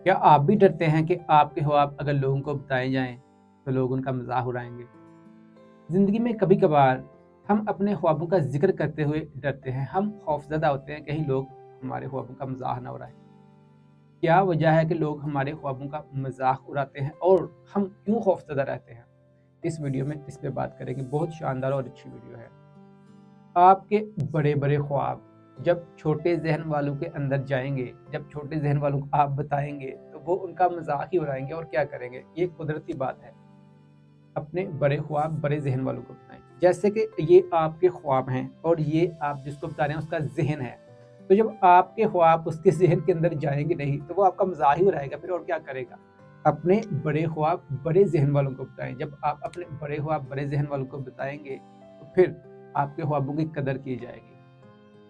क्या आप भी डरते हैं कि आपके ख्वाब अगर लोगों को बताए जाएं तो लोग उनका मजाक उड़ाएंगे? ज़िंदगी में कभी कभार हम अपने ख्वाबों का जिक्र करते हुए डरते हैं। हम खौफजदा होते हैं कहीं लोग हमारे ख्वाबों का मजाक ना उड़ाएं। क्या वजह है कि लोग हमारे ख्वाबों का मजाक उड़ाते हैं और हम क्यों खौफजदा रहते हैं? इस वीडियो में इस पे बात करेंगे। बहुत शानदार और अच्छी वीडियो है। आपके बड़े बड़े ख्वाब जब छोटे जहन वालों के अंदर जाएंगे, जब छोटे जहन वालों को आप बताएंगे तो वो उनका मजाक ही उड़ाएंगे और क्या करेंगे। ये कुदरती बात है। अपने बड़े ख्वाब बड़े जहन वालों को बताएं। जैसे कि ये आपके ख्वाब हैं और ये आप जिसको बता रहे हैं उसका जहन है। तो जब आपके ख्वाब उसके जहन के अंदर जाएंगे नहीं तो वो आपका मजाक ही उड़ाएगा फिर, और क्या करेगा। अपने बड़े ख्वाब बड़े जहन वालों को बताएं। जब आप अपने बड़े ख्वाब बड़े जहन वालों को बताएंगे तो फिर आपके ख्वाबों की कदर की जाएगी,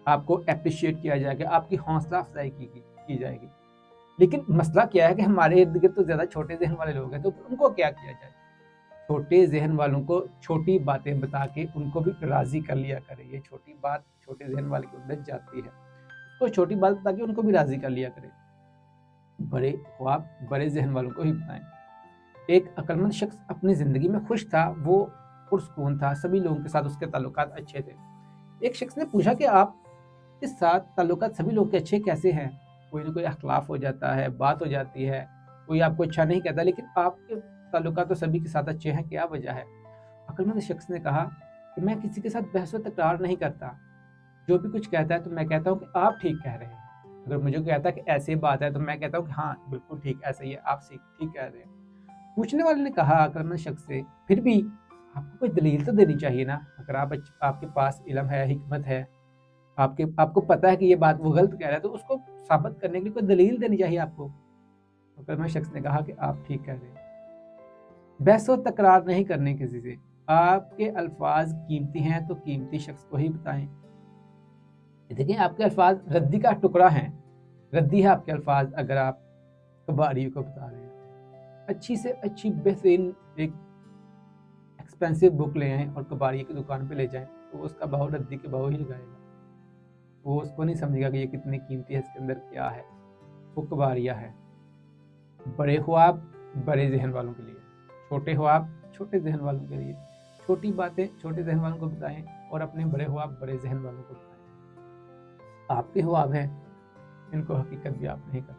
आपको अप्रिशिएट किया जाएगा, आपकी हौसला अफजाई की जाएगी। लेकिन मसला क्या है कि हमारे इर्द गिर्द तो ज्यादा छोटे जहन वाले लोग हैं, तो उनको क्या किया जाए। छोटे जहन वालों को छोटी बातें बता के उनको भी राजी कर लिया करें। ये छोटी बात छोटे जहन वाले के अंदर जाती है, उसको छोटी बात बता के उनको भी राजी कर लिया करें। बड़े ख्वाब बड़े जहन वालों को ही बताएं। एक अक्लमंद शख्स अपनी जिंदगी में खुश था, वो पुरसकून था, सभी लोगों के साथ उसके ताल्लुकात अच्छे थे। एक शख्स ने पूछा कि आप इस साथ ताल्लुकात सभी लोग के अच्छे कैसे हैं? कोई ना कोई अख्लाफ हो जाता है, बात हो जाती है, कोई आपको अच्छा नहीं कहता, लेकिन आपके ताल्लुकात तो सभी के साथ अच्छे हैं, क्या वजह है? अक्लमंद शख्स ने कहा कि मैं किसी के साथ बहस व तकरार नहीं करता। जो भी कुछ कहता है तो मैं कहता हूँ कि आप ठीक कह रहे हैं। अगर मुझे कहता है कि ऐसी बात है तो मैं कहता हूँ कि हाँ बिल्कुल ठीक ऐसा ही है, आप ठीक कह रहे हैं। पूछने वाले ने कहा अक्लमंद शख्स से, फिर भी आपको कोई दलील तो देनी चाहिए ना। अगर आपके पास इल्म है, हिकमत है, आपको पता है कि ये बात वो गलत कह रहा है, तो उसको साबित करने के लिए कोई दलील देनी चाहिए आपको। तो अक्लमंद शख्स ने कहा कि आप ठीक कह रहे हैं। बहस और तकरार नहीं करने किसी से। आपके अल्फाज कीमती हैं तो कीमती शख्स को ही बताएं। देखिए आपके अल्फाज रद्दी का टुकड़ा है, रद्दी है आपके अल्फाज। अगर आप कबाड़ी को बता रहे हैं, अच्छी से अच्छी बेहतरीन एक एक्सपेंसिव बुक ले आए और कबाड़ी की दुकान पे ले जाएं तो उसका भाव रद्दी के भाव ही लगाएगा। वो उसको नहीं समझेगा कि ये कितनी कीमती है, इसके अंदर क्या है। वो कबाड़िया है। बड़े ख्वाब बड़े जहन वालों के लिए, छोटे ख्वाब छोटे जहन वालों के लिए। छोटी बातें छोटे जहन वालों को बताएं और अपने बड़े ख्वाब बड़े जहन वालों को बताएं। आपके ख्वाब हैं, इनको हकीकत भी आप नहीं कर